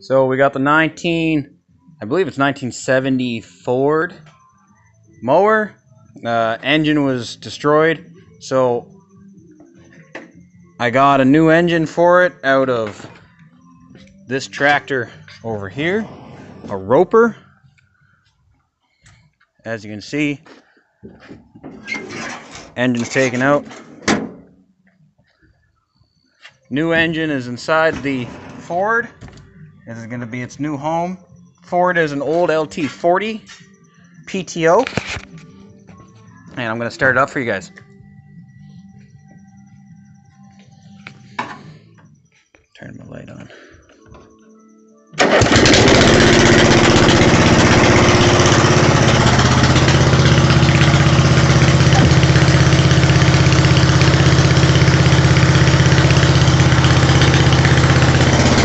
So we got the I believe it's 1970 Ford mower. Engine was destroyed, so I got a new engine for it out of this tractor over here, a Roper. As you can see, engine's taken out. New engine is inside the Ford. This is going to be its new home. Ford is an old Lt80 PTO. And I'm going to start it up for you guys.